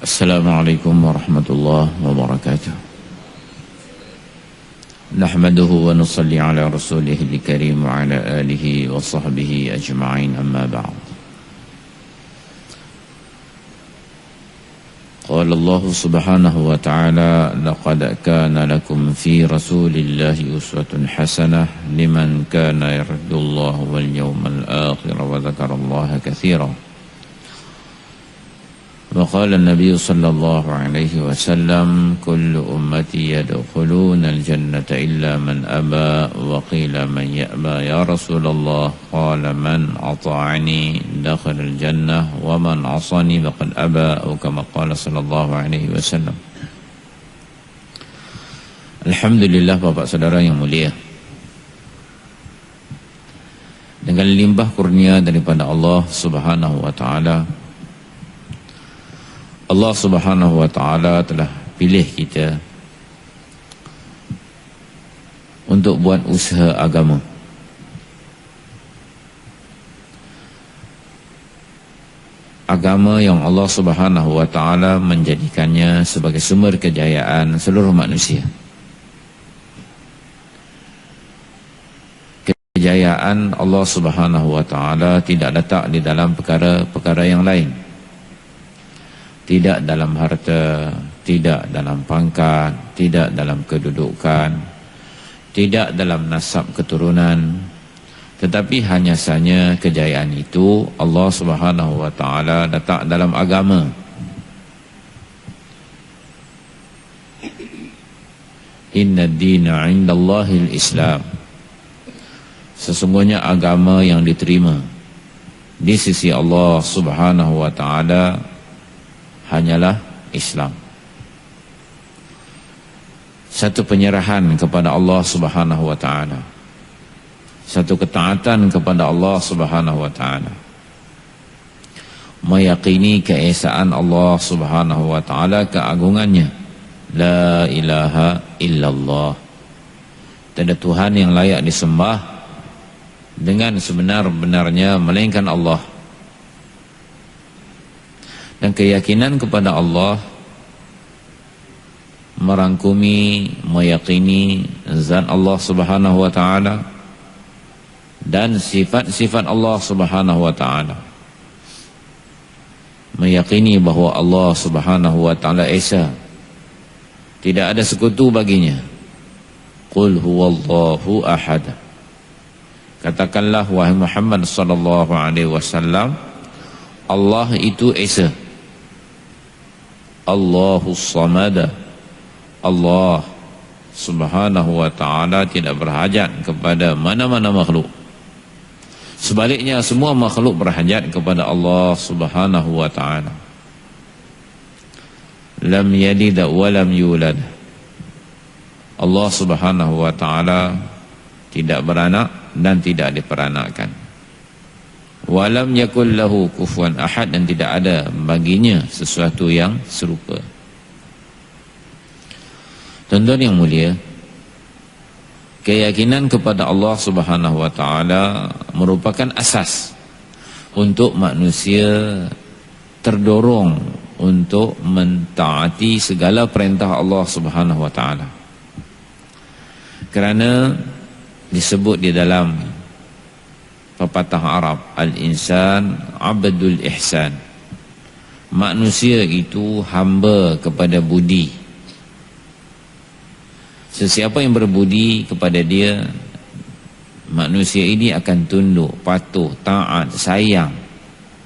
Assalamualaikum warahmatullahi wabarakatuh. Nahmaduhu wa nusalli ala rasulihil karim wa ala alihi wa sahbihi ajma'in, amma ba'd. Qala Allah subhanahu wa ta'ala, laqad kana lakum fi rasulillahi uswatun hasanah liman kana yarjullaha wal yawmal akhir wa dzakarallaha katsira. وقال النبي صلى الله عليه وسلم كل أمتي يدخلون الجنة إلا من أبى وقيل من يأبى يا رسول الله قال من أطاعني دخل الجنة ومن عصاني فقد أبى أو كما قال صلى الله عليه وسلم. Alhamdulillah, Bapak Saudara yang mulia, dengan limpah kurnia daripada Allah Subhanahu wa ta'ala, Allah Subhanahu wa ta'ala telah pilih kita untuk buat usaha agama. Agama yang Allah Subhanahu wa ta'ala menjadikannya sebagai sumber kejayaan seluruh manusia. Kejayaan Allah Subhanahu wa ta'ala tidak letak di dalam perkara-perkara yang lain. Tidak dalam harta, tidak dalam pangkat, tidak dalam kedudukan, tidak dalam nasab keturunan, tetapi hanya saja kejayaan itu Allah Subhanahu wa ta'ala letak dalam agama. Inna ad-dina 'indallahil Islam. Sesungguhnya agama yang diterima di sisi Allah Subhanahu wa ta'ala hanyalah Islam. Satu penyerahan kepada Allah Subhanahu wa ta'ala, satu ketaatan kepada Allah Subhanahu wa ta'ala, meyakini keesaan Allah Subhanahu wa ta'ala, keagungannya. La ilaha illallah, tiada Tuhan yang layak disembah dengan sebenar-benarnya melainkan Allah. Dan keyakinan kepada Allah merangkumi, meyakini zat Allah Subhanahu wa ta'ala dan sifat-sifat Allah Subhanahu wa ta'ala. Meyakini bahawa Allah Subhanahu wa ta'ala Esa, tidak ada sekutu baginya. Qul huwallahu ahad. Katakanlah wahai Muhammad sallallahu alaihi wasallam, Allah itu Esa. Allahus Samad. Allah Subhanahu wa ta'ala tidak berhajat kepada mana-mana makhluk. Sebaliknya, semua makhluk berhajat kepada Allah Subhanahu wa ta'ala. Lam yalid wa lam yulad. Allah Subhanahu wa ta'ala tidak beranak dan tidak diperanakkan. Walam yakul lahu kufuwan ahad, dan tidak ada baginya sesuatu yang serupa. Tuan-tuan yang mulia, keyakinan kepada Allah Subhanahu wa ta'ala merupakan asas untuk manusia terdorong untuk mentaati segala perintah Allah Subhanahu wa ta'ala. Kerana disebut di dalam pepatah Arab, al-insan abdul ihsan. Manusia itu hamba kepada budi. Sesiapa yang berbudi kepada dia, manusia ini akan tunduk, patuh, taat, sayang,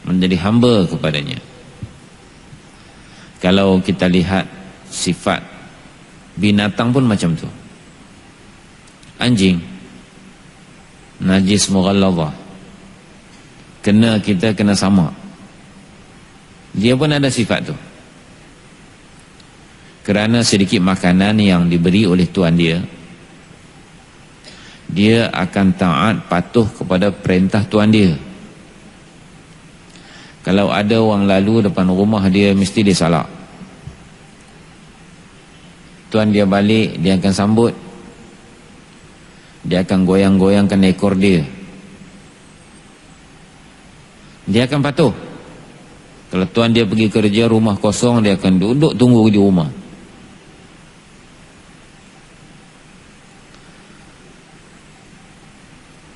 menjadi hamba kepadanya. Kalau kita lihat sifat binatang pun macam tu. Anjing najis mughalladhah, kita kena sama. Dia pun ada sifat tu. Kerana sedikit makanan yang diberi oleh tuan dia, dia akan taat, patuh kepada perintah tuan dia. Kalau ada orang lalu depan rumah dia, mesti dia salak. Tuan dia balik, dia akan sambut. Dia akan goyang-goyangkan ekor dia. Dia akan patuh. Kalau tuan dia pergi kerja, rumah kosong, dia akan duduk tunggu di rumah.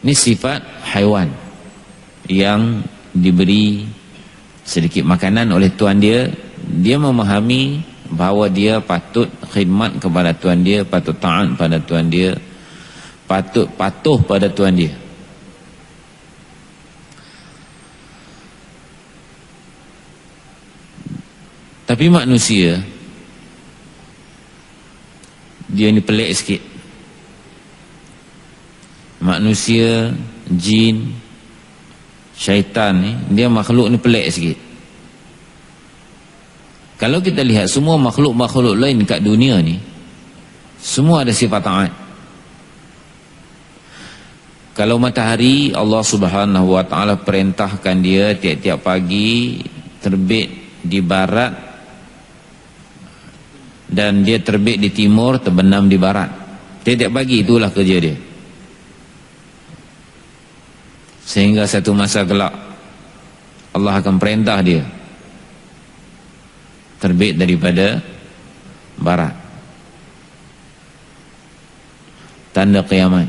Ini sifat haiwan yang diberi sedikit makanan oleh tuan dia. Dia memahami bahawa dia patut khidmat kepada tuan dia, patut taat pada tuan dia, patut patuh pada tuan dia. Tapi manusia, dia ni pelik sikit. Manusia, jin, syaitan ni, dia makhluk ni pelik sikit. Kalau kita lihat semua makhluk-makhluk lain kat dunia ni, semua ada sifat taat. Kalau matahari, Allah Subhanahu wa taala perintahkan dia tiap-tiap pagi terbit di barat dan dia terbit di timur, terbenam di barat. Tiap-tiap pagi itulah kerja dia. Sehingga satu masa kelak Allah akan perintah dia terbit daripada barat. Tanda kiamat.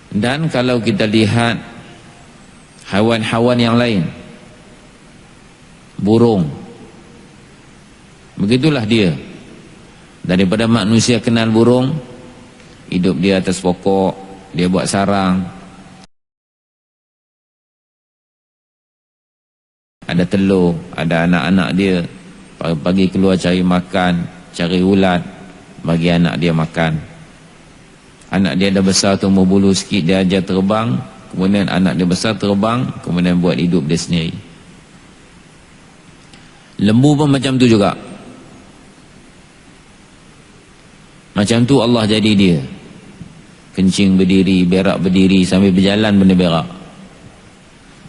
Dan kalau kita lihat haiwan-haiwan yang lain, burung, begitulah dia. Daripada manusia kenal burung, hidup dia atas pokok, dia buat sarang, ada telur, ada anak-anak dia, pagi-pagi keluar cari makan, cari ulat, bagi anak dia makan. Anak dia dah besar, tumbuh bulu sikit, dia ajar terbang, kemudian anak dia besar terbang, kemudian buat hidup dia sendiri. Lembu pun macam tu juga. Macam tu Allah jadi dia. Kencing berdiri, berak berdiri, sambil berjalan benda berak.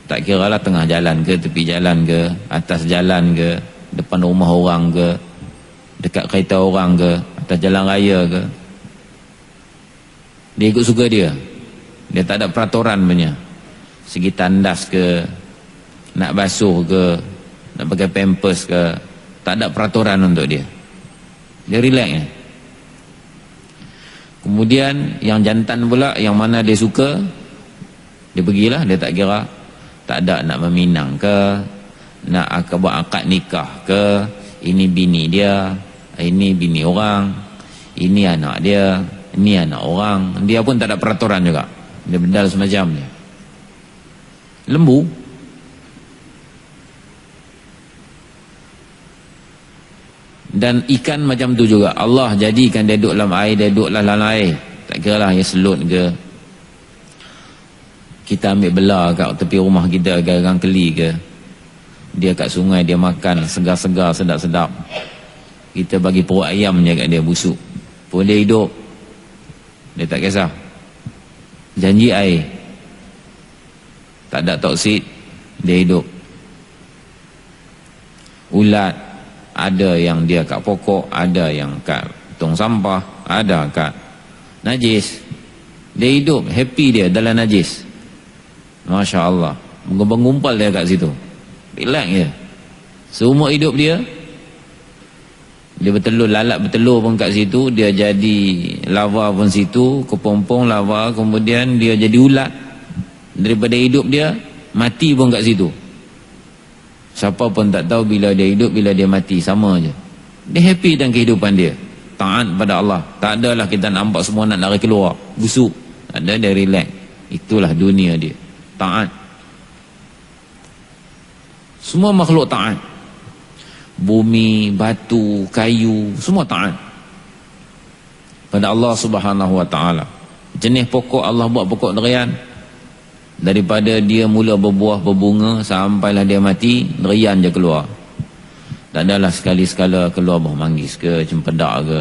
Tak kira lah tengah jalan ke, tepi jalan ke, atas jalan ke, depan rumah orang ke, dekat kereta orang ke, atas jalan raya ke. Dia ikut suka dia. Dia tak ada peraturan punya. Segi tandas ke, nak basuh ke, nak pakai pampers ke, tak ada peraturan untuk dia. Dia relax ya. Kemudian yang jantan pula, yang mana dia suka, dia pergilah, dia tak kira. Tak ada nak meminang ke, nak buat akad nikah ke, ini bini dia, ini bini orang, ini anak dia, ini anak orang. Dia pun tak ada peraturan juga. Dia bedal semacam dia. Lembu. Dan ikan macam tu juga. Allah jadikan dia duduk dalam air, dia duduk dalam air. Tak kira lah, dia selut ke, kita ambil belah kat tepi rumah kita, garang keli ke, dia kat sungai, dia makan segar-segar, sedap-sedap. Kita bagi perut ayam je kat dia, busuk pun dia hidup. Dia tak kisah. Janji air, tak ada toksik, dia hidup. Ulat, ada yang dia kat pokok, ada yang kat tong sampah, ada kat najis. Dia hidup, happy dia dalam najis. Masya Allah, mengumpal dia kat situ, relax je. Seumur hidup dia, dia bertelur, lalat bertelur pun kat situ, dia jadi lava pun situ, kepompong lava, kemudian dia jadi ulat. Daripada hidup dia, mati pun kat situ. Siapa pun tak tahu bila dia hidup, bila dia mati, sama je. Dia happy dengan kehidupan dia, taat pada Allah. Tak adalah kita nampak semua nak lari keluar, busuk. Ada, dia relax. Itulah dunia dia, taat. Semua makhluk taat. Bumi, batu, kayu, semua taat pada Allah Subhanahu wa taala. Jenis pokok, Allah buat pokok durian. Daripada dia mula berbuah, berbunga, sampailah dia mati, durian je keluar. Tak adalah sekali-sekala keluar buah manggis ke, cempedak ke,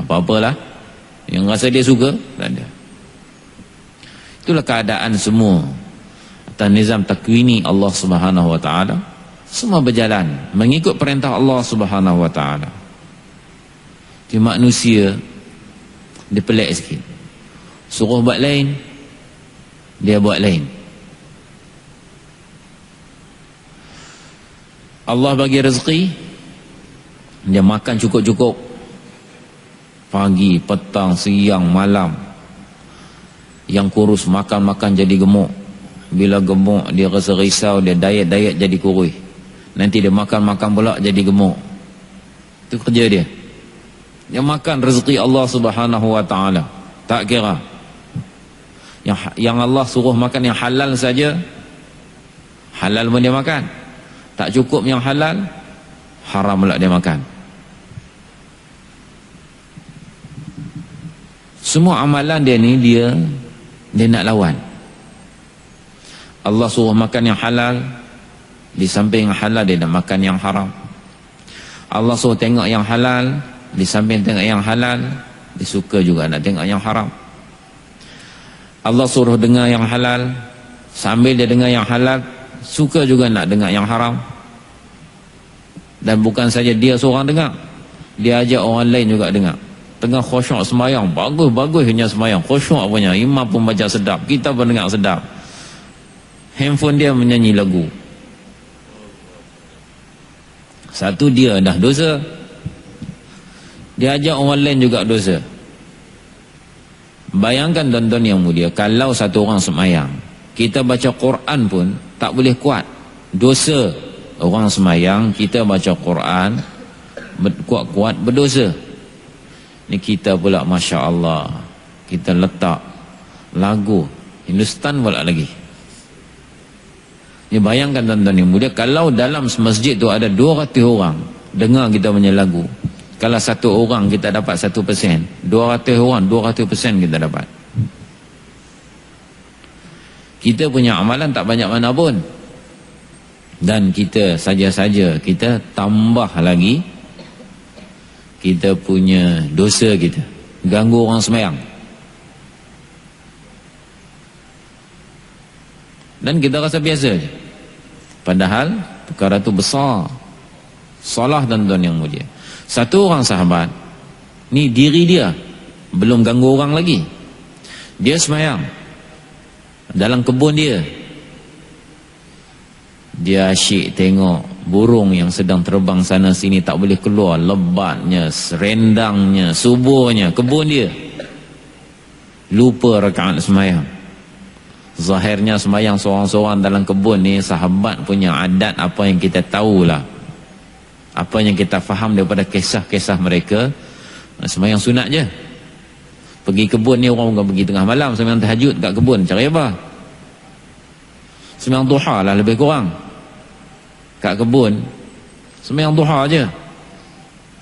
apa-apalah yang rasa dia suka, tak ada. Itulah keadaan semua atas nizam takwini Allah Subhanahu wa taala. Semua berjalan mengikut perintah Allah Subhanahu wa taala. Di manusia dia pelik sikit. Suruh buat lain, dia buat lain. Allah bagi rezeki, dia makan cukup-cukup, pagi, petang, siang, malam. Yang kurus makan-makan jadi gemuk. Bila gemuk dia rasa risau, dia diet-diet jadi kurus. Nanti dia makan-makan pula jadi gemuk. Itu kerja dia. Dia makan rezeki Allah Subhanahu wa taala. Tak kira. Yang Allah suruh makan yang halal saja, halal pun dia makan. Tak cukup yang halal, haram pula dia makan. Semua amalan dia ni dia nak lawan. Allah suruh makan yang halal, di samping yang halal dia nak makan yang haram. Allah suruh tengok yang halal, di samping tengok yang halal, dia suka juga nak tengok yang haram. Allah suruh dengar yang halal, sambil dia dengar yang halal, suka juga nak dengar yang haram. Dan bukan saja dia seorang dengar, dia ajak orang lain juga dengar. Tengah khusyuk sembahyang, bagus-bagusnya sembahyang, khusyuk punya, imam pun baca sedap, kita pun dengar sedap. Handphone dia menyanyi lagu. Satu dia dah dosa, dia ajak orang lain juga dosa. Bayangkan tuan-tuan yang mulia, kalau satu orang sembahyang, kita baca Quran pun tak boleh kuat. Dosa orang sembahyang, kita baca Quran kuat-kuat berdosa. Ni kita pula Masya Allah, kita letak lagu Hindustan pula lagi. Ni bayangkan tuan-tuan yang mulia, kalau dalam masjid tu ada 200 orang dengar kita punya lagu, kalau satu orang kita dapat 1%, 200 orang 200% kita dapat. Kita punya amalan tak banyak mana pun, dan kita saja-saja kita tambah lagi kita punya dosa kita, ganggu orang sembahyang. Dan kita rasa biasa je, padahal perkara tu besar. Salah tuan-tuan yang mulia. Satu orang sahabat ni, diri dia belum ganggu orang lagi, dia sembahyang dalam kebun dia asyik tengok burung yang sedang terbang sana sini, tak boleh keluar, lebatnya, serendangnya, suburnya kebun dia. Lupa rakaat sembahyang. Zahirnya sembahyang seorang-seorang dalam kebun ni, sahabat punya adat, apa yang kita tahulah, apa yang kita faham daripada kisah-kisah mereka, sembahyang sunat je. Pergi kebun ni, orang bukan pergi tengah malam sembahyang tahajud kat kebun, cari apa? Sembahyang duha lah lebih kurang. Kat kebun sembahyang duha je,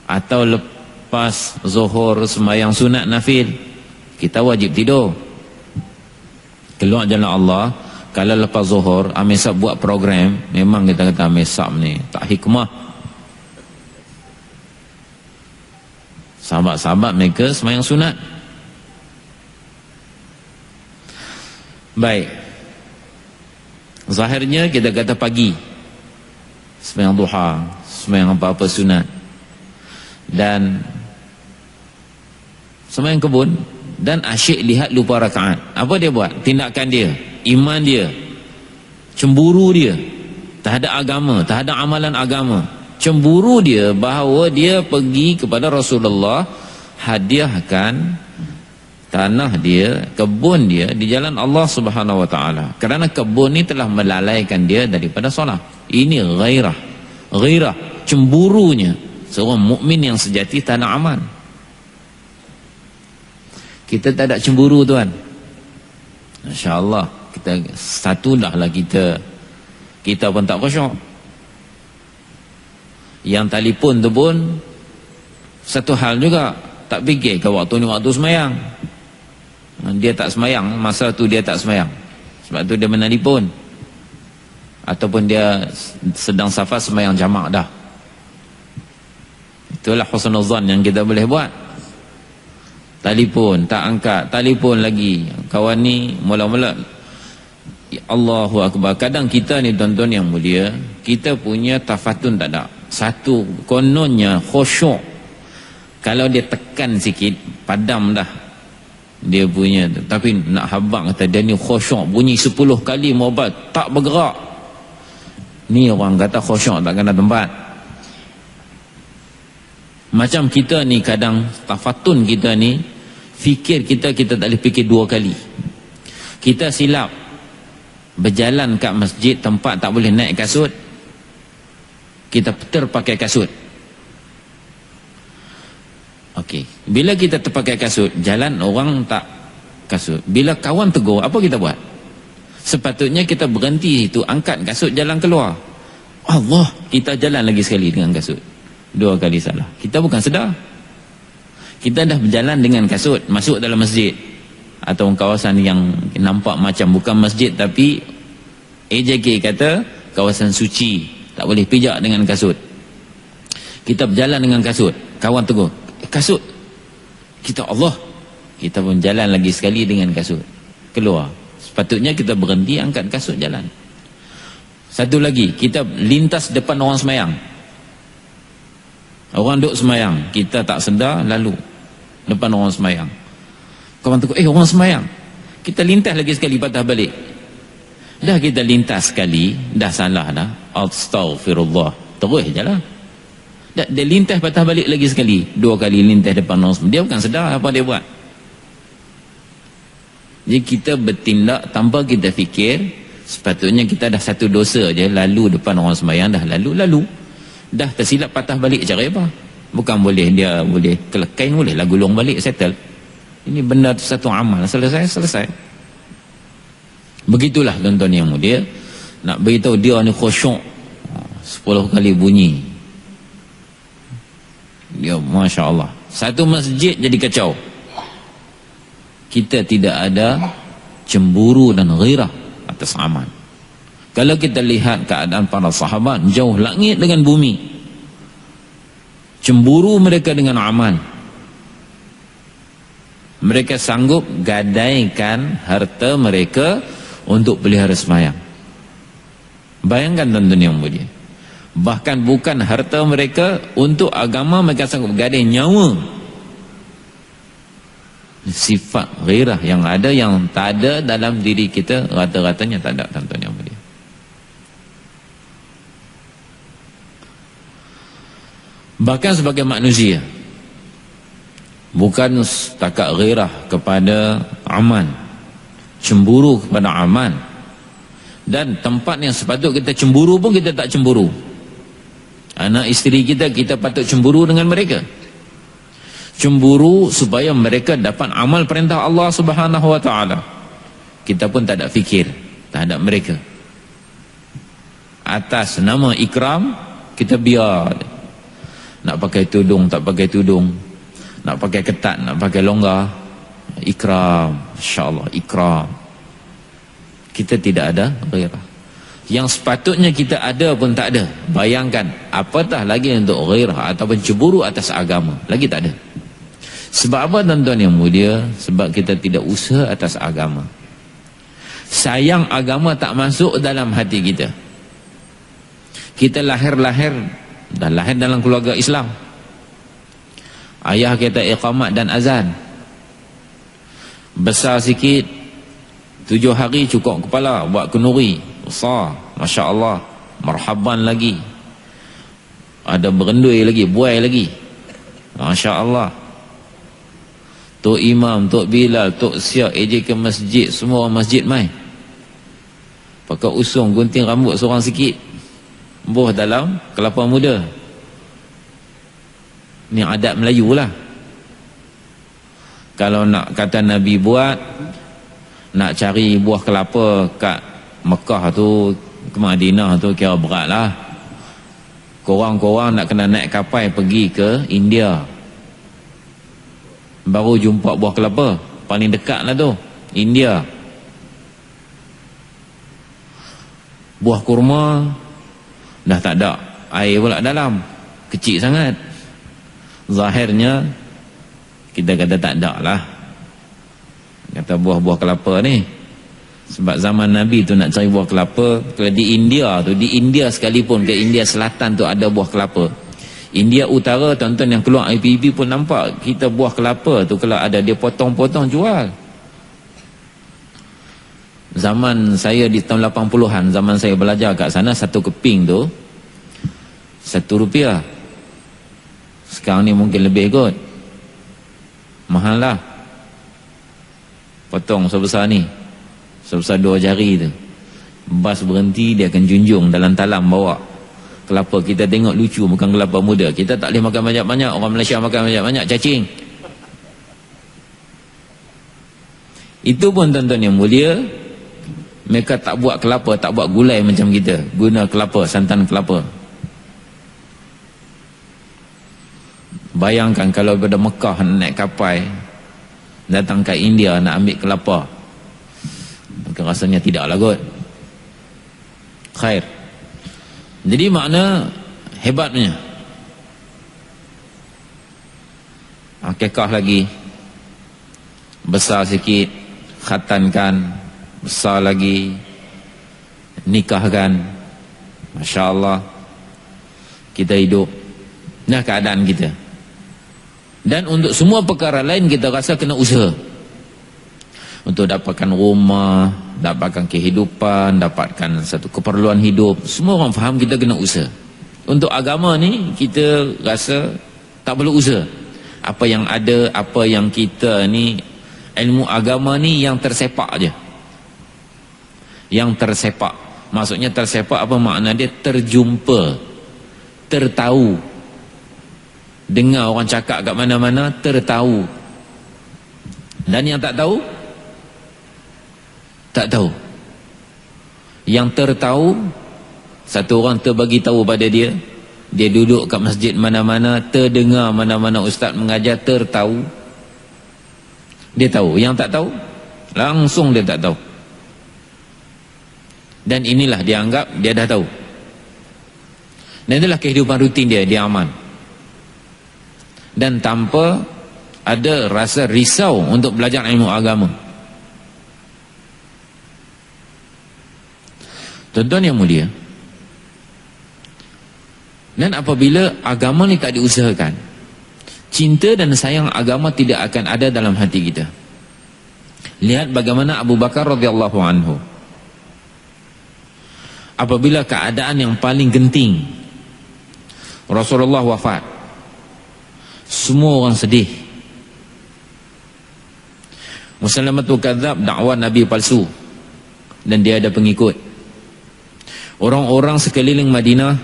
atau lepas zuhur sembahyang sunat nafil, kita wajib tidur. Keluar jalan Allah, kalau lepas zuhur Amisab buat program, memang kita kata Amisab ni tak hikmah. Sahabat-sahabat mereka sembahyang sunat. Baik, zahirnya kita kata pagi sembahyang duha, sembahyang apa-apa sunat, dan sembahyang kebun, dan asyik lihat lupa rakaat. Apa dia buat? Tindakan dia, iman dia, cemburu dia terhadap agama, terhadap amalan agama. Cemburu dia bahawa dia pergi kepada Rasulullah, hadiahkan tanah dia, kebun dia di jalan Allah Subhanahu wa taala, kerana kebun ni telah melalaikan dia daripada solat. Ini ghairah, cemburunya seorang mukmin yang sejati tak nak aman. Kita tak ada cemburu tuan, Masya-Allah. Kita satu dah lah, kita pun tak khusyuk. Yang telefon tu pun satu hal juga, tak fikir ke waktu ni waktu sembahyang. Dia tak sembahyang, masa tu dia tak sembahyang, sebab tu dia menelpon, ataupun dia sedang safar sembahyang jamak dah. Itulah husnuzan yang kita boleh buat. Telefon tak angkat, telefon lagi, kawan ni mula-mula. Allahu Akbar. Kadang kita ni tuan-tuan yang mulia, kita punya tafatun tak ada. Satu, kononnya khusyuk, kalau dia tekan sikit padam dah dia punya tu. Tapi nak habaq kata dia ni khusyuk, bunyi 10 kali mobat tak bergerak, Ni orang kata khusyuk tak kena tempat. Macam kita ni kadang tafatun kita ni, fikir kita tak boleh fikir dua kali. Kita silap berjalan kat masjid tempat tak boleh naik kasut, kita terpakai kasut. Okey, bila kita terpakai kasut, jalan orang tak kasut. Bila kawan tegur, apa kita buat? Sepatutnya kita berhenti itu, angkat kasut, jalan keluar. Allah, kita jalan lagi sekali dengan kasut. Dua kali salah. Kita bukan sedar. Kita dah berjalan dengan kasut, masuk dalam masjid atau kawasan yang nampak macam bukan masjid, tapi AJK kata kawasan suci, tak boleh pijak dengan kasut. Kita berjalan dengan kasut, kawan tegur, kasut. Kita Allah, kita pun jalan lagi sekali dengan kasut, keluar. Sepatutnya kita berhenti, angkat kasut, jalan. Satu lagi, kita lintas depan orang semayang. Orang duduk semayang, kita tak sedar, lalu depan orang semayang. Kawan tegur, orang semayang. Kita lintas lagi sekali, patah balik. Dah kita lintas sekali, dah salah dah. Astaghfirullah, terus je lah. Dia lintas patah balik lagi sekali, dua kali lintas depan orang semayang. Dia bukan sedar apa dia buat. Jadi kita bertindak tanpa kita fikir. Sepatutnya kita dah satu dosa je, lalu depan orang sembahyang, dah lalu dah tersilap patah balik, cara apa? Bukan boleh dia boleh kelekain, boleh lah gulung balik, settle. Ini benda satu amal, selesai. Begitulah tuan-tuan yang mulia, nak beritahu dia ni khusyuk 10 kali bunyi dia, Masya Allah. Satu masjid jadi kacau. Kita tidak ada cemburu dan ghirah atas amal. Kalau kita lihat keadaan para sahabat, jauh langit dengan bumi. Cemburu mereka dengan amal. Mereka sanggup gadaikan harta mereka untuk pelihara sembahyang. Bayangkan tuan-tuan yang mulia. Bahkan bukan harta mereka, untuk agama mereka sanggup gadai nyawa. Sifat ghairah yang ada, yang tak ada dalam diri kita, rata-ratanya tak ada, tuan-tuan yang mulia. Bahkan sebagai manusia, bukan setakat ghairah kepada amal, cemburu kepada amal. Dan tempat yang sepatut kita cemburu pun kita tak cemburu. Anak isteri kita, kita patut cemburu dengan mereka. Cemburu supaya mereka dapat amal perintah Allah Subhanahu wa taala. Kita pun tak ada fikir terhadap mereka. Atas nama ikram, kita biar. Nak pakai tudung, tak pakai tudung. Nak pakai ketat, nak pakai longgar. Ikram, insya-Allah ikram. Kita tidak ada ghairah. Yang sepatutnya kita ada pun tak ada. Bayangkan, apatah lagi untuk ghairah ataupun cemburu atas agama. Lagi tak ada. Sebab apa tuan-tuan yang mulia? Sebab kita tidak usaha atas agama. Sayang agama tak masuk dalam hati kita. Kita lahir dalam keluarga Islam. Ayah kita iqamat dan azan. Besar sikit, 7 hari cukup kepala buat kenduri besar, Masya Allah, marhaban lagi, ada berendui lagi, buai lagi, Masya Allah. Tok Imam, Tok Bilal, Tok Siak, AJ ke masjid, semua masjid mai. Pakai usung, gunting rambut seorang sikit, buh dalam kelapa muda. Ni adat Melayu lah. Kalau nak kata Nabi buat, nak cari buah kelapa kat Mekah tu, ke Madinah tu kira berat lah. Korang-korang nak kena naik kapal pergi ke India, baru jumpa buah kelapa. Paling dekat lah tu, India. Buah kurma dah tak ada, air pula dalam, kecil sangat. Zahirnya kita kata tak ada lah, kata buah-buah kelapa ni. Sebab zaman Nabi tu nak cari buah kelapa, kalau di India tu, di India sekalipun, ke India Selatan tu ada buah kelapa. India Utara, tuan-tuan yang keluar IPB pun nampak, kita buah kelapa tu kalau ada, dia potong-potong jual. Zaman saya di tahun 80-an, zaman saya belajar kat sana, satu keping tu RM1. Sekarang ni mungkin lebih kot. Mahal lah. Potong sebesar ni, sebesar 2 jari tu. Bas berhenti, dia akan junjung dalam talam bawa kelapa. Kita tengok lucu, bukan kelapa muda. Kita tak boleh makan banyak-banyak. Orang Malaysia makan banyak-banyak, cacing. Itu pun tuan-tuan yang mulia, mereka tak buat kelapa, tak buat gulai macam kita. Guna kelapa, santan kelapa. Bayangkan kalau daripada Mekah naik kapal datang ke India nak ambil kelapa, maka rasanya tidaklah kot. Khair. Jadi makna hebatnya. Akikah lagi, besar sikit, khatankan, besar lagi, nikahkan. Masya Allah, kita hidup. Nah keadaan kita. Dan untuk semua perkara lain kita rasa kena usaha. Untuk dapatkan rumah, dapatkan kehidupan, dapatkan satu keperluan hidup, semua orang faham kita kena usaha. Untuk agama ni kita rasa tak perlu usaha. Apa yang ada, apa yang kita ni, ilmu agama ni yang tersepak je. Yang tersepak. Maksudnya tersepak apa makna dia? Terjumpa, tertahu. Dengar orang cakap kat mana-mana, tertahu. Dan yang tak tahu, tak tahu. Yang tertahu, satu orang terbagi tahu pada dia, dia duduk kat masjid mana-mana, terdengar mana-mana ustaz mengajar, tertahu. Dia tahu. Yang tak tahu, langsung dia tak tahu. Dan inilah dia anggap dia dah tahu. Dan itulah kehidupan rutin dia, dia aman. Dan tanpa ada rasa risau untuk belajar ilmu agama. Tuan-tuan yang mulia, dan apabila agama ni tak diusahakan, cinta dan sayang agama tidak akan ada dalam hati kita. Lihat bagaimana Abu Bakar radhiyallahu anhu, apabila keadaan yang paling genting, Rasulullah wafat, semua orang sedih. Musailamatul Kadzab dakwa Nabi palsu, dan dia ada pengikut. Orang-orang sekeliling Madinah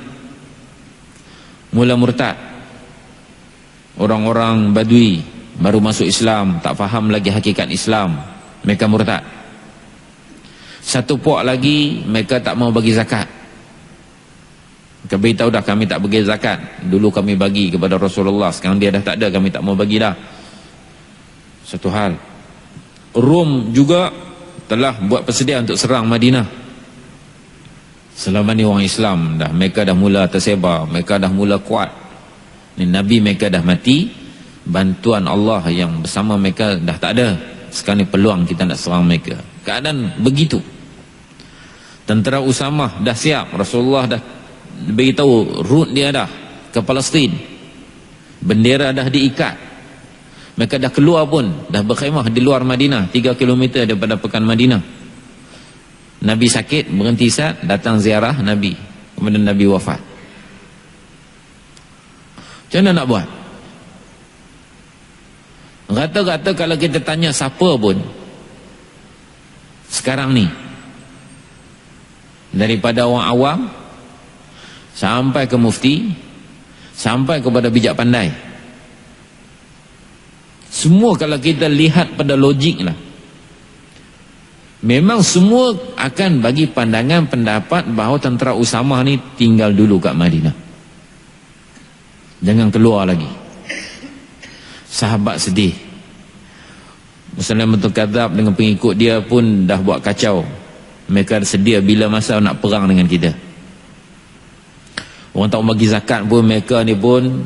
mula murtad. Orang-orang Badui baru masuk Islam, tak faham lagi hakikat Islam, mereka murtad. Satu puak lagi, mereka tak mau bagi zakat. Mereka beritahu dah, kami tak bagi zakat. Dulu kami bagi kepada Rasulullah, sekarang dia dah tak ada, kami tak mau bagi dah. Satu hal. Rom juga telah buat persediaan untuk serang Madinah. Selama ni orang Islam dah, mereka dah mula tersebar, mereka dah mula kuat. Ni Nabi mereka dah mati, bantuan Allah yang bersama mereka dah tak ada. Sekarang ni peluang kita nak serang mereka. Keadaan begitu. Tentera Usamah dah siap, Rasulullah dah beritahu rut dia dah ke Palestin, bendera dah diikat, mereka dah keluar pun, dah berkhemah di luar Madinah, 3 km daripada pekan Madinah. Nabi sakit, berhenti saat, datang ziarah Nabi, kemudian Nabi wafat. Macam mana nak buat? Rata-rata kalau kita tanya siapa pun sekarang ni, daripada orang awam sampai ke mufti, sampai kepada bijak pandai, semua kalau kita lihat pada logik lah, memang semua akan bagi pandangan pendapat bahawa tentera Usamah ni tinggal dulu kat Madinah, jangan keluar lagi. Sahabat sedih. Musailamatul Kadzab dengan pengikut dia pun dah buat kacau. Mereka sedia bila masa nak perang dengan kita. Orang tak bagi zakat pun, mereka ni pun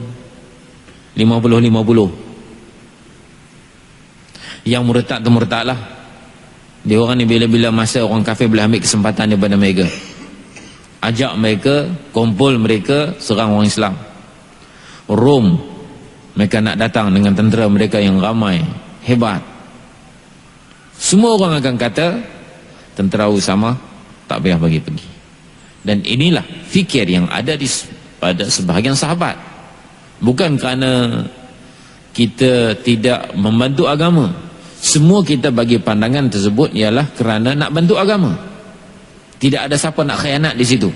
50-50. Yang murtad tu murtad lah. Dia orang ni bila-bila masa orang kafir boleh ambil kesempatan daripada mereka, ajak mereka, kumpul mereka, serang orang Islam. Rom, mereka nak datang dengan tentera mereka yang ramai, hebat. Semua orang akan kata tentera Usama tak payah bagi pergi. Dan inilah fikir yang ada pada sebahagian sahabat. Bukan kerana kita tidak membantu agama. Semua kita bagi pandangan tersebut ialah kerana nak bantu agama. Tidak ada siapa nak khianat di situ.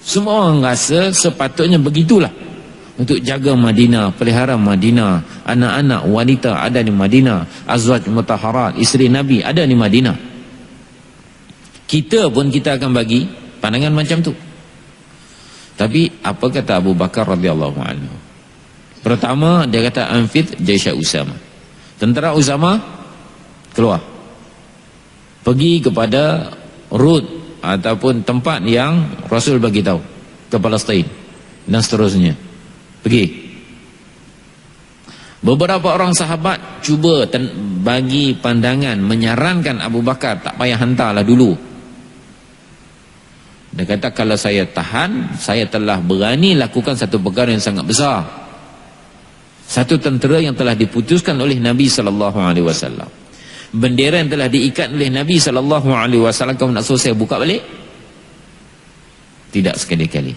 Semua orang rasa sepatutnya begitulah. Untuk jaga Madinah, pelihara Madinah, anak-anak, wanita ada di Madinah, azwaj mutahharat, isteri Nabi ada di Madinah. Kita pun kita akan bagi pandangan macam tu. Tapi apa kata Abu Bakar radhiyallahu anhu? Pertama dia kata anfid jaisha Usama. Tentera Usama keluar. Pergi kepada Rud ataupun tempat yang Rasul bagi tahu, ke Palestin dan seterusnya. Pergi. Beberapa orang sahabat cuba bagi pandangan, menyarankan Abu Bakar tak payah hantarlah dulu. Dia kata kalau saya tahan, saya telah berani lakukan satu perkara yang sangat besar. Satu tentera yang telah diputuskan oleh Nabi SAW. Bendera yang telah diikat oleh Nabi SAW. Kamu nak suruh saya buka balik? Tidak sekali-kali.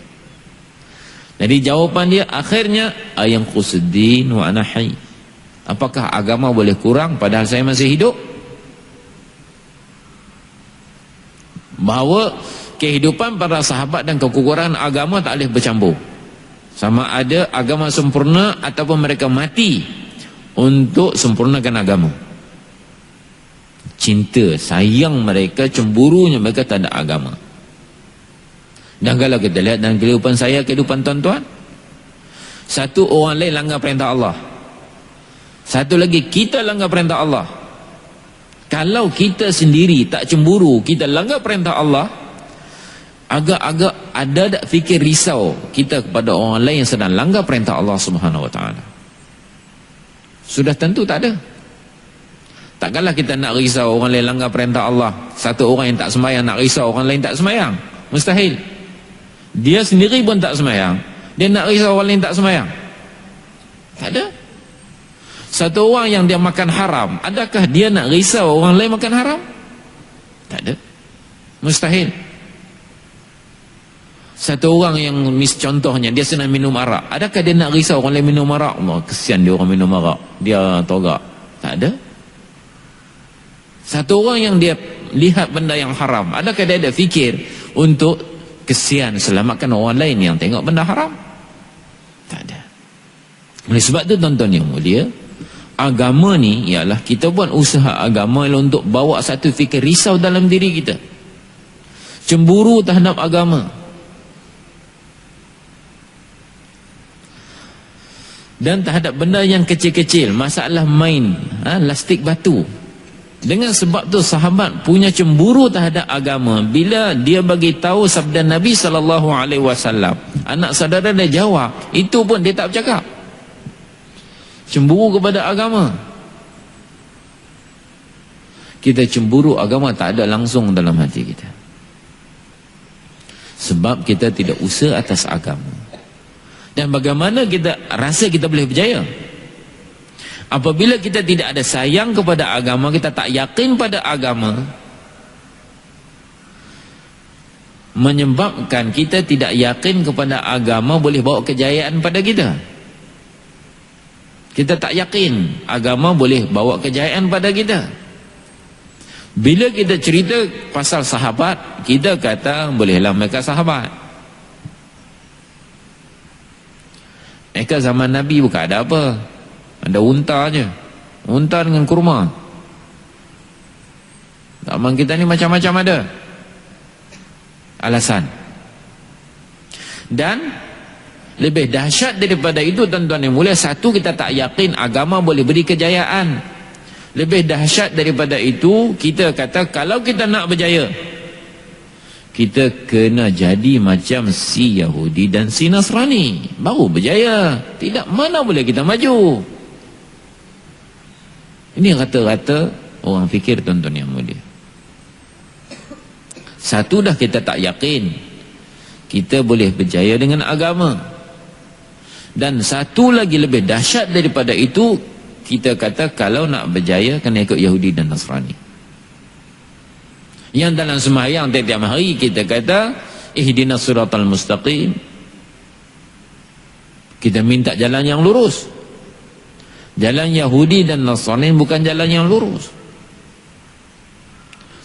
Jadi jawapan dia akhirnya ayam qusuddin wa ana hayy. Apakah agama boleh kurang padahal saya masih hidup? Bahawa kehidupan para sahabat dan kekurangan agama tak boleh bercampur. Sama ada agama sempurna ataupun mereka mati untuk sempurnakan agama. Cinta, sayang mereka, cemburunya mereka tak ada agama. Dan kalau kita lihat dalam kehidupan saya, kehidupan tuan-tuan, satu orang lain langgar perintah Allah, satu lagi kita langgar perintah Allah. Kalau kita sendiri tak cemburu, kita langgar perintah Allah, agak-agak ada tak fikir risau kita kepada orang lain yang sedang langgar perintah Allah Subhanahu Wa Taala? Sudah tentu tak ada. Takkanlah kita nak risau orang lain langgar perintah Allah. Satu orang yang tak sembahyang nak risau orang lain tak sembahyang. Mustahil. Dia sendiri pun tak sembahyang, dia nak risau orang lain tak sembahyang? Tak ada. Satu orang yang dia makan haram, adakah dia nak risau orang lain makan haram? Tak ada. Mustahil. Satu orang yang contohnya dia senang minum arak, adakah dia nak risau orang lain minum arak? Allah, kesian dia orang minum arak, dia togak. Tak ada. Satu orang yang dia lihat benda yang haram, adakah dia ada fikir untuk kesian selamatkan orang lain yang tengok benda haram? Tak ada. Oleh sebab tu tuan-tuan yang mulia, agama ni ialah kita buat usaha agama untuk bawa satu fikir risau dalam diri kita, cemburu terhadap agama. Dan terhadap benda yang kecil-kecil, masalah main lastik batu. Dengan sebab tu sahabat punya cemburu terhadap agama. Bila dia bagi tahu sabda Nabi SAW, anak saudara dia jawab, itu pun dia tak bercakap. Cemburu kepada agama. Kita cemburu agama tak ada langsung dalam hati kita, sebab kita tidak usaha atas agama. Dan bagaimana kita rasa kita boleh berjaya? Apabila kita tidak ada sayang kepada agama, kita tak yakin pada agama, menyebabkan kita tidak yakin kepada agama boleh bawa kejayaan pada kita. Kita tak yakin agama boleh bawa kejayaan pada kita. Bila kita cerita pasal sahabat, kita kata bolehlah mereka sahabat. Mereka zaman Nabi bukan ada apa, ada unta je, unta dengan kurma. Zaman kita ni macam-macam ada alasan. Dan lebih dahsyat daripada itu tuan-tuan yang mulia, satu, kita tak yakin agama boleh beri kejayaan. Lebih dahsyat daripada itu, kita kata kalau kita nak berjaya, kita kena jadi macam si Yahudi dan si Nasrani, baru berjaya. Tidak, mana boleh kita maju. Ini rata-rata orang fikir tuan-tuan yang mulia. Satu, dah kita tak yakin kita boleh berjaya dengan agama. Dan satu lagi lebih dahsyat daripada itu, kita kata kalau nak berjaya kena ikut Yahudi dan Nasrani. Yang dalam sembahyang tiap-tiap hari kita kata ihdinas siratal mustaqim, kita minta jalan yang lurus. Jalan Yahudi dan Nasrani bukan jalan yang lurus.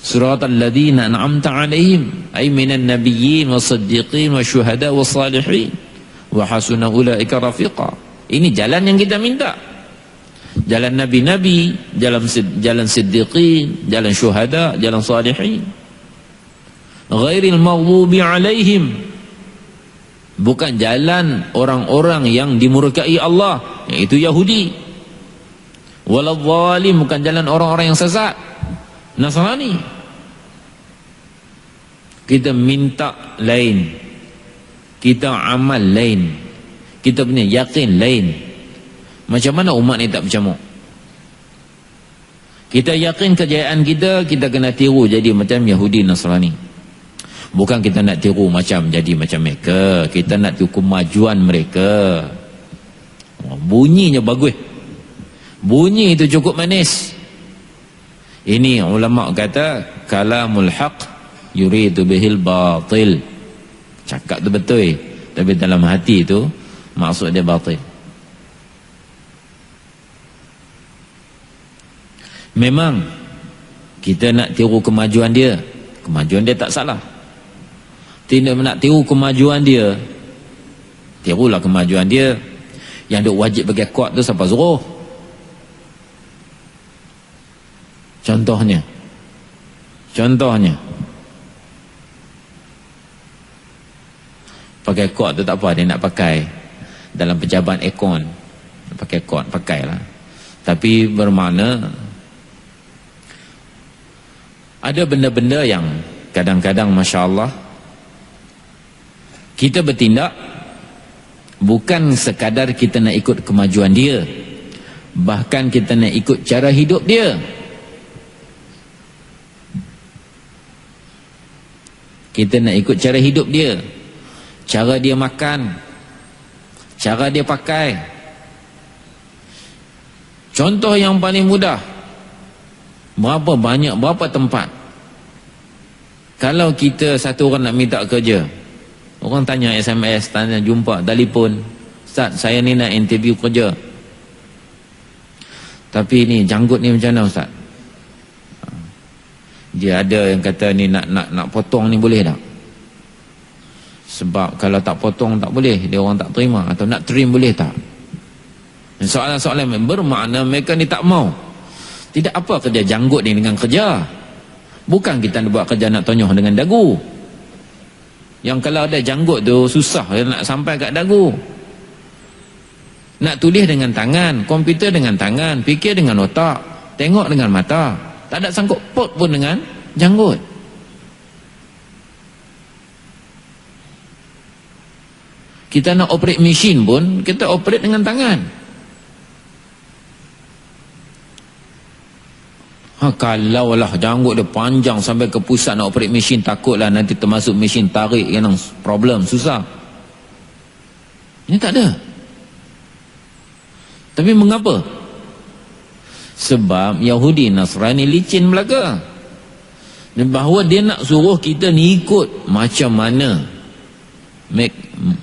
Siratal ladzina an'amta 'alaihim ay minan nabiyyin was-siddiqin wasyuhada was-salihin wa hasuna ulaika rafiqa. Ini jalan yang kita minta. Jalan nabi-nabi, jalan siddiqin, jalan syuhada, jalan salihin. Ghairil maghdubi 'alaihim, bukan jalan orang-orang yang dimurkai Allah, yaitu Yahudi. Waladh-dhalim, bukan jalan orang-orang yang sesat, Nasrani. Kita minta lain, kita amal lain, kita punya yakin lain. Macam mana umat ni tak bercamuk? Kita yakin kejayaan kita, kita kena tiru jadi macam Yahudi Nasrani. Bukan kita nak tiru macam jadi macam mereka, kita nak tiru kemajuan mereka. Bunyinya bagus, bunyi itu cukup manis. Ini ulama kata kalamul haq yuridu bihil batil. Cakap tu betul, tapi dalam hati tu maksud dia batil. Memang kita nak tiru kemajuan dia, kemajuan dia tak salah. Tidak nak tiru kemajuan dia, tirulah kemajuan dia. Yang duk wajib bagi kuat tu siapa suruh? Contohnya pakai kuat tu tak apa, dia nak pakai dalam pejabat ekon, pakai kuat, pakailah. Tapi bermakna ada benda-benda yang kadang-kadang Masya Allah kita bertindak bukan sekadar kita nak ikut kemajuan dia, bahkan kita nak ikut cara hidup dia. Kita nak ikut cara hidup dia, cara dia makan, cara dia pakai. Contoh yang paling mudah, berapa tempat kalau kita satu orang nak minta kerja, orang tanya SMS, tanya jumpa, telefon, Ustaz saya ni nak interview kerja, tapi ni janggut ni macam mana Ustaz? Dia ada yang kata ni nak potong ni boleh tak? Sebab kalau tak potong tak boleh, dia orang tak terima. Atau nak trim boleh tak? Soalan-soalan bermakna mereka ni tak mau. Tidak apa kerja janggut ni dengan kerja. Bukan kita nak buat kerja nak tonyoh dengan dagu. Yang kalau ada janggut tu susah nak sampai kat dagu. Nak tulis dengan tangan, komputer dengan tangan, fikir dengan otak, tengok dengan mata. Tak ada sangkut pot pun dengan janggut. Kita nak operate mesin pun, kita operate dengan tangan. Kalaulah janggut dia panjang sampai ke pusat nak operate mesin, takutlah nanti termasuk mesin tarik yang problem, susah. Ini tak ada. Tapi mengapa? Sebab Yahudi Nasrani licin belaka. Dan bahawa dia nak suruh kita ni ikut macam mana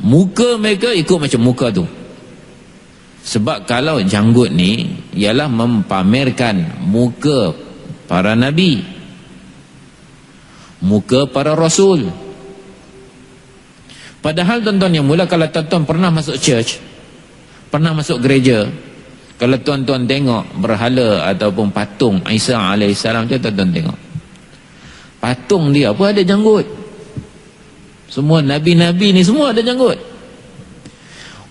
muka mereka, ikut macam muka tu. Sebab kalau janggut ni ialah mempamerkan muka para nabi, muka para rasul. Padahal tuan-tuan yang mula, kalau tuan-tuan pernah masuk church, pernah masuk gereja, kalau tuan-tuan tengok berhala ataupun patung Isa AS, tuan-tuan tengok patung dia apa ada janggut. Semua nabi-nabi ni semua ada janggut.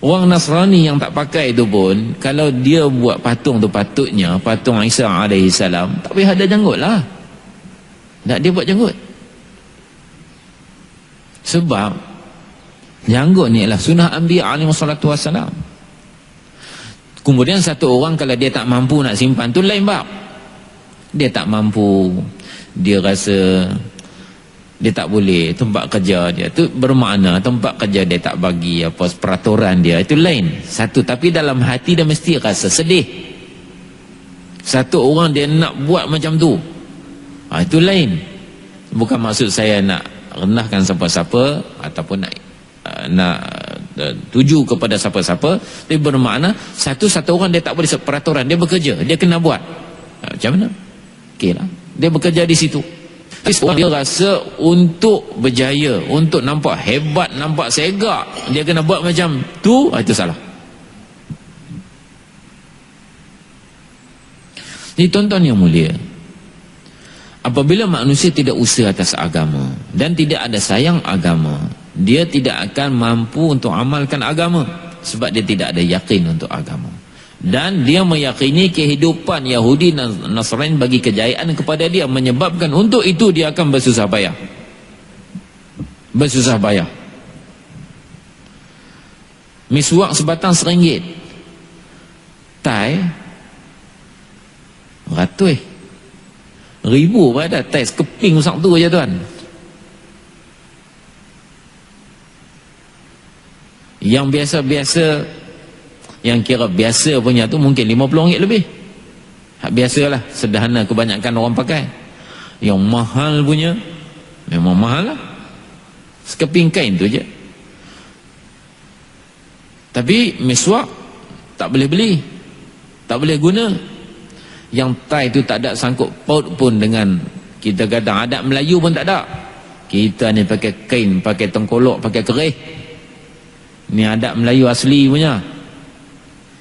Orang Nasrani yang tak pakai itu pun, kalau dia buat patung tu, patutnya patung Isa AS tak payah ada janggut lah. Tak, dia buat janggut. Sebab janggut ni adalah sunnah Anbiya alaihi wassalatu wassalam. Kemudian satu orang kalau dia tak mampu nak simpan tu lain bab. Dia tak mampu, dia rasa dia tak boleh, tempat kerja dia tu bermakna tempat kerja dia tak bagi apa peraturan dia, itu lain satu. Tapi dalam hati dia mesti rasa sedih. Satu orang dia nak buat macam tu, itu lain. Bukan maksud saya nak rendahkan siapa-siapa ataupun nak tuju kepada siapa-siapa, tapi bermakna satu orang dia tak boleh peraturan, dia bekerja, dia kena buat. Macam mana? Okey lah, dia bekerja di situ. Dia rasa untuk berjaya, untuk nampak hebat, nampak segak, dia kena buat macam tu, itu salah. Jadi tuan-tuan yang mulia, apabila manusia tidak usaha atas agama dan tidak ada sayang agama, dia tidak akan mampu untuk amalkan agama, sebab dia tidak ada yakin untuk agama. Dan dia meyakini kehidupan Yahudi dan Nasrani bagi kejayaan kepada dia, menyebabkan untuk itu dia akan bersusah payah. Bersusah payah. Miswak sebatang RM1, tai ratus ribu pada tai sekeping usang tu aja tuan. Yang biasa-biasa, yang kira biasa punya tu mungkin RM50 lebih. Hak biasalah, sederhana kebanyakan orang pakai. Yang mahal punya memang mahal lah, sekeping kain tu je. Tapi miswak tak boleh beli, tak boleh guna. Yang tai tu tak ada sangkut paut pun dengan kita kadang adat Melayu pun tak ada. Kita ni pakai kain, pakai tengkolok, pakai kerih. Ni adat Melayu asli punya.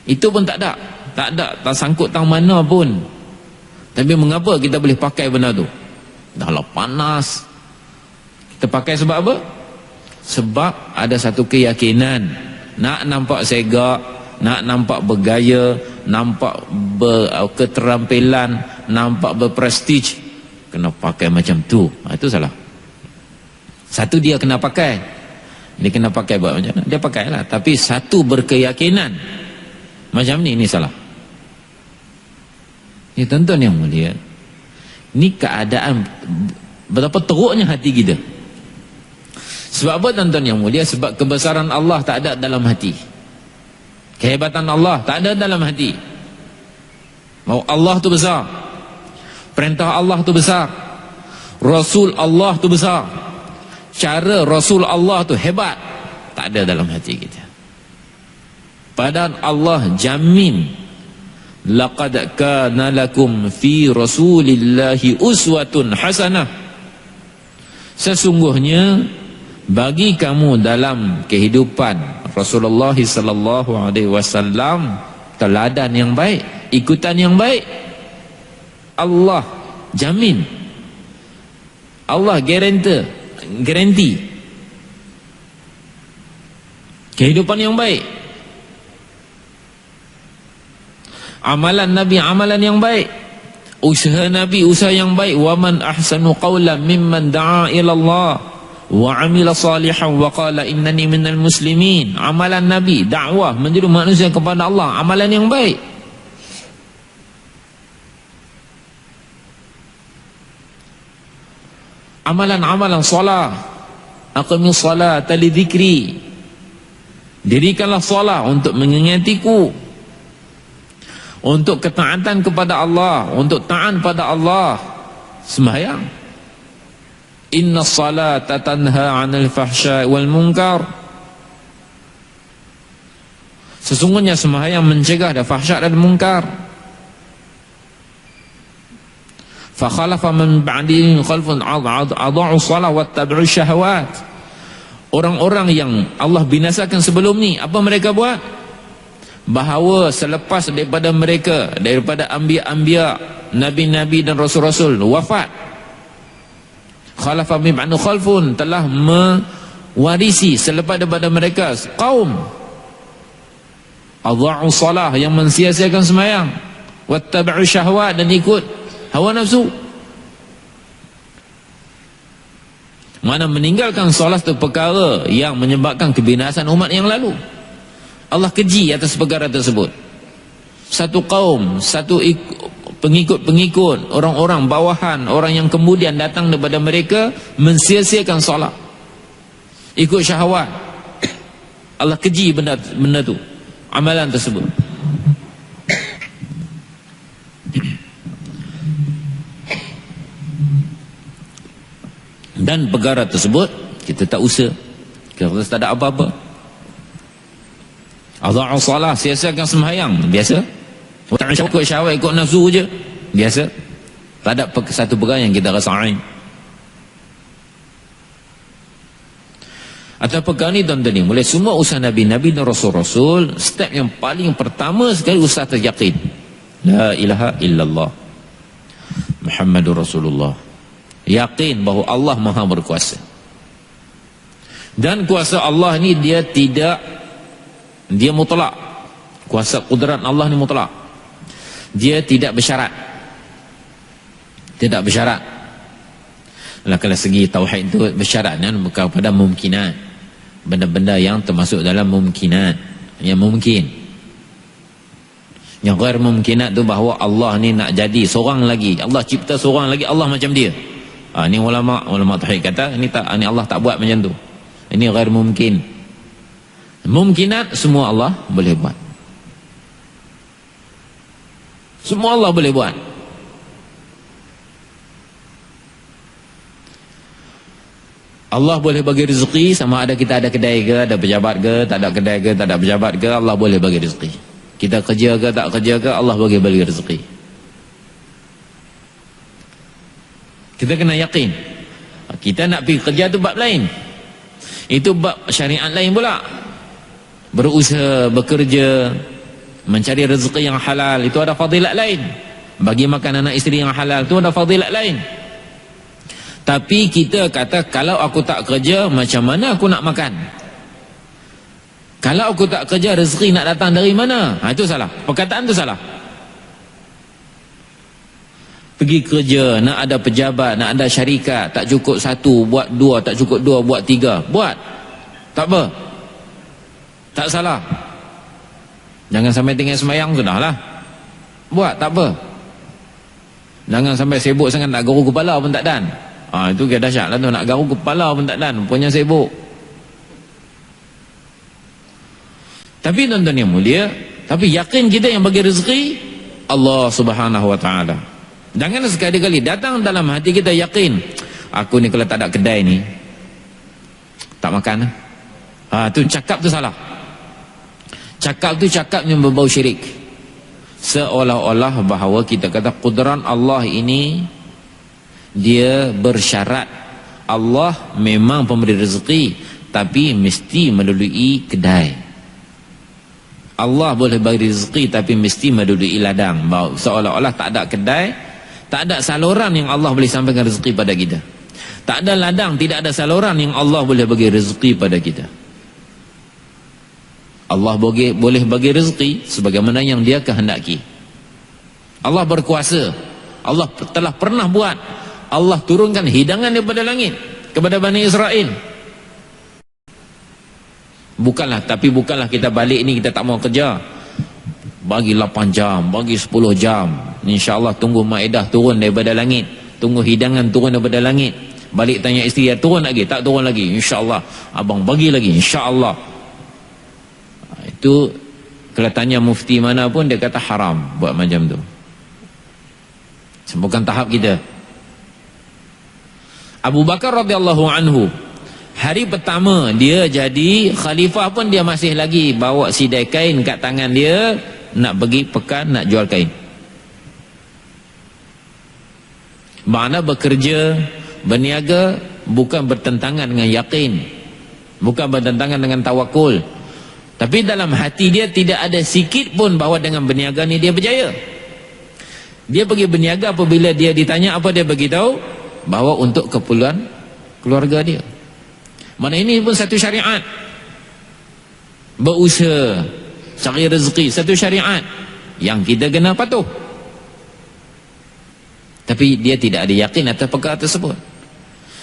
Itu pun tak ada, tak sangkut tang mana pun. Tapi mengapa kita boleh pakai benda tu? Dah lah panas. Kita pakai sebab apa? Sebab ada satu keyakinan, nak nampak segak, nak nampak bergaya, nampak berketerampilan, nampak berprestij, kena pakai macam tu. Itu salah. Satu, dia kena pakai, dia kena pakai buat macam mana, dia pakailah. Tapi satu berkeyakinan macam ni salah. Ini tuan-tuan yang mulia, ni keadaan betapa teruknya hati kita. Sebab apa tuan-tuan yang mulia? Sebab kebesaran Allah tak ada dalam hati, kehebatan Allah tak ada dalam hati. Mau Allah tu besar, perintah Allah tu besar, Rasul Allah tu besar, cara Rasul Allah tu hebat, tak ada dalam hati kita. Padahal Allah jamin, laqad kana lakum fi rasulillahi uswatun hasanah, sesungguhnya bagi kamu dalam kehidupan Rasulullah sallallahu alaihi wasallam teladan yang baik, ikutan yang baik. Allah jamin, Allah garanti kehidupan yang baik. Amalan Nabi amalan yang baik, usaha Nabi usaha yang baik. Wa man ahsanu qawlan mimman da'a ila Allah wa amila salihan wa qala innani minal muslimin. Amalan Nabi, dakwah, menjadi manusia kepada Allah, amalan yang baik. Amalan-amalan solat, aqimis salata li dzikri, dirikanlah solat untuk mengingatiku, untuk ketaatan kepada Allah, untuk taat pada Allah. Sembahyang, inna salata tanha 'anil fahsya'i wal munkar, sesungguhnya sembahyang mencegah dari fahsya' dan munkar. Fa khalafa min ba'dihim khalfun adha'u shalah wattabi'u syahawat. Orang-orang yang Allah binasakan sebelum ni, apa mereka buat? Bahawa selepas daripada mereka, daripada anbiya-anbiya, nabi-nabi dan rasul-rasul wafat, khalafa min ba'du khalfun, telah mewarisi selepas daripada mereka kaum adha'u salah, yang mensia-siakan sembahyang, wattabi'u syahwat, dan ikut hawa nafsu. Mana meninggalkan solat itu perkara yang menyebabkan kebinasan umat yang lalu. Allah keji atas perkara tersebut. Satu kaum, satu pengikut-pengikut, orang-orang bawahan, orang yang kemudian datang daripada mereka mensia-siakan solat, ikut syahwat. Allah keji benda tu, amalan tersebut. Dan perkara tersebut kita tak usah, kita tak ada apa-apa. Adha'u salah, sia-siakan sembahyang, biasa. Tak ikut syahwat, ikut nafsu je, biasa. Tak ada satu perkara yang kita rasa aib. Atau perkara ni tuan-tuan ni, mulai semua usaha Nabi-Nabi dan Rasul-Rasul, step yang paling pertama sekali usaha teryakin, la ilaha illallah Muhammadur Rasulullah. Yakin bahawa Allah Maha berkuasa. Dan kuasa Allah ni dia mutlak. Kuasa kudrat Allah ni mutlak. Dia tidak bersyarat. Tidak bersyarat. Kalau segi tauhid itu bersyarat kan kepada mumkinat. Benda-benda yang termasuk dalam mumkinat, yang mungkin. Yang ghair mumkinat tu bahawa Allah ni nak jadi seorang lagi, Allah cipta seorang lagi, Allah macam dia. Ni ulama tauhid kata ni Allah tak buat macam tu. Ini ghair mungkin. Mumkinat semua Allah boleh buat. Semua Allah boleh buat. Allah boleh bagi rezeki, sama ada kita ada kedai ke, ada pejabat ke, tak ada kedai ke, tak ada pejabat ke, Allah boleh bagi rezeki. Kita kerja ke, tak kerja ke, Allah bagi rezeki. Kita kena yakin. Kita nak pergi kerja tu bab lain. Itu bab syariat lain pula. Berusaha, bekerja, mencari rezeki yang halal, itu ada fadilat lain. Bagi makan anak isteri yang halal, itu ada fadilat lain. Tapi kita kata, kalau aku tak kerja, macam mana aku nak makan? Kalau aku tak kerja, rezeki nak datang dari mana? Itu salah. Perkataan itu salah. Pergi kerja, nak ada pejabat, nak ada syarikat, tak cukup satu, buat dua, tak cukup dua, buat tiga. Buat. Tak apa. Tak salah. Jangan sampai tinggal sembahyang, sudahlah. Buat, tak apa. Jangan sampai sibuk sangat nak garu kepala pun tak dan. Itu dia dahsyat lah tu, nak garu kepala pun tak dan, punya sibuk. Tapi tuan-tuan yang mulia, tapi yakin kita yang bagi rezeki Allah Subhanahu wa taala. Jangan sekali-kali datang dalam hati kita yakin, aku ni kalau tak ada kedai ni tak makan. Tu cakap tu salah. Cakap tu cakap yang berbau syirik. Seolah-olah bahawa kita kata kudrat Allah ini dia bersyarat. Allah memang pemberi rezeki, tapi mesti melalui kedai. Allah boleh bagi rezeki tapi mesti melalui ladang. Seolah-olah tak ada kedai, tak ada saluran yang Allah boleh sampaikan rezeki pada kita. Tak ada ladang, tidak ada saluran yang Allah boleh bagi rezeki pada kita. Allah boleh bagi rezeki sebagaimana yang dia kehendaki. Allah berkuasa. Allah telah pernah buat. Allah turunkan hidangan daripada langit kepada Bani Israel. Bukanlah kita balik ni kita tak mau kerja. Bagi 8 jam, bagi 10 jam. InsyaAllah tunggu Ma'idah turun daripada langit. Tunggu hidangan turun daripada langit. Balik tanya isteri, turun lagi? Tak turun lagi. InsyaAllah. Abang bagi lagi. InsyaAllah. Itu kalau tanya mufti mana pun dia kata haram buat macam tu. Bukan tahap kita. Abu Bakar radhiyallahu anhu, hari pertama dia jadi khalifah pun dia masih lagi bawa sidai kain kat tangan dia, nak pergi pekan, nak jual kain. Makna bekerja, berniaga bukan bertentangan dengan yakin, bukan bertentangan dengan tawakul. Tapi dalam hati dia tidak ada sikit pun bahawa dengan berniaga ni dia berjaya. Dia pergi berniaga apabila dia ditanya apa dia beritahu? Bahawa untuk keperluan keluarga dia. Mana ini pun satu syariat. Berusaha cari rezeki, satu syariat yang kita kena patuh. Tapi dia tidak ada yakin atas perkara tersebut.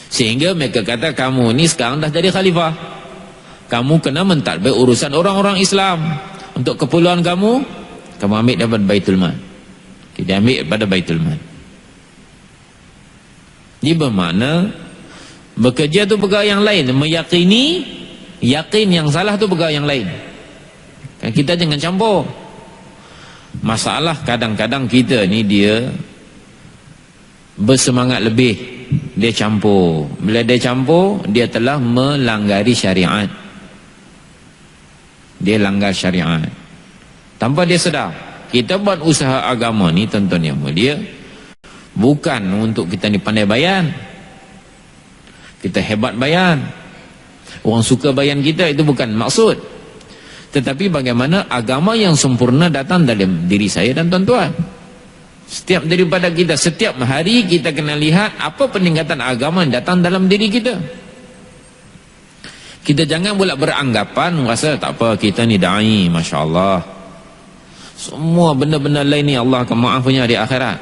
Sehingga mereka kata, kamu ni sekarang dah jadi khalifah, kamu kena mentadbir urusan orang-orang Islam. Untuk keperluan kamu ambil daripada Baitul Mal. Kita ambil daripada Baitul Mal. Ini bermakna bekerja tu perkara yang lain, meyakini, yakin yang salah tu perkara yang lain. Kan kita jangan campur. Masalah kadang-kadang kita ni dia bersemangat lebih dia campur. Bila dia campur, dia telah melanggari syariat. Dia langgar syariat tanpa dia sedar. Kita buat usaha agama ni, tuan-tuan yang mulia, bukan untuk kita ni pandai bayan, kita hebat bayan, orang suka bayan kita, itu bukan maksud. Tetapi bagaimana agama yang sempurna datang dalam diri saya dan tuan-tuan. Setiap daripada kita, setiap hari kita kena lihat apa peningkatan agama yang datang dalam diri kita. Kita jangan pula beranggapan rasa tak apa, kita ni da'i, Masya Allah, semua benda-benda lain ni Allah akan maaf punya di akhirat.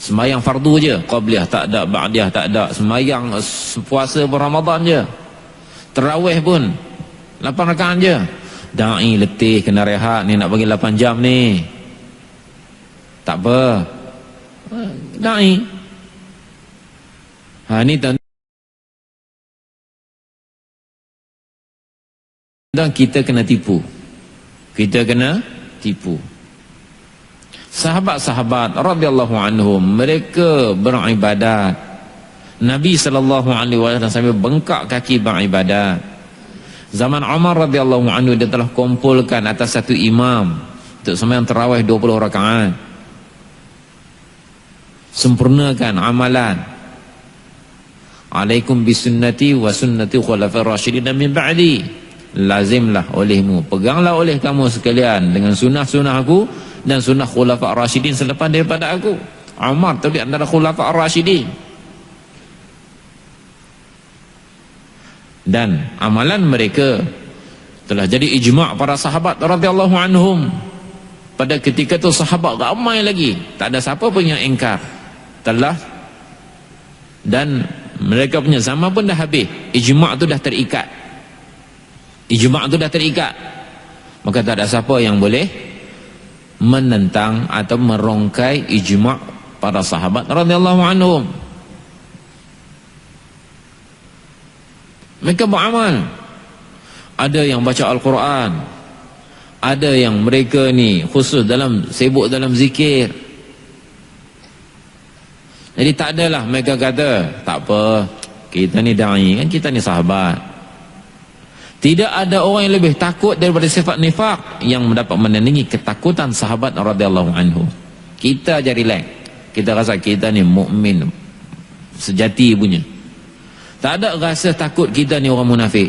Sembahyang fardu je, qabliyah tak ada, ba'diyah tak ada. Sembahyang puasa pun Ramadan je, tarawih pun 8 rakaat je. Da'i letih, kena rehat ni, nak bagi 8 jam ni, tak apa, da'i. Ni dan kita kena tipu. Kita kena tipu. Sahabat-sahabat radhiyallahu anhum, mereka beribadat. Nabi sallallahu alaihi wasallam sampai bengkak kaki beribadat. Zaman Umar radhiyallahu anhu, dia telah kumpulkan atas satu imam untuk sembahyang tarawih 20 rakaat. Sempurnakan amalan. Alaikum bisunnati wa sunnati khulafa'ir rasyidin min ba'di. Lazimlah olehmu, peganglah oleh kamu sekalian dengan sunnah-sunnah aku dan sunnah khulafa' rasyidin selepas daripada aku. Umar tu di antara khulafa' rasyidin. Dan amalan mereka telah jadi ijma' para sahabat radhiyallahu anhum. Pada ketika tu sahabat ramai lagi, tak ada siapa pun yang ingkar. Telah, dan mereka punya zaman pun dah habis, ijma' tu dah terikat. Ijma' itu dah terikat. Maka tak ada siapa yang boleh menentang atau merongkai ijma' para sahabat radhiyallahu anhum. Mereka beramal. Ada yang baca Al-Quran, ada yang mereka ni khusus dalam, sibuk dalam zikir. Jadi tak adalah mereka kata, tak apa, kita ni da'i, kan kita ni sahabat. Tidak ada orang yang lebih takut daripada sifat nifaq yang mendapat menandingi ketakutan sahabat radhiyallahu anhu. Kita aja relax. Kita rasa kita ni mukmin sejati punya. Tak ada rasa takut kita ni orang munafik.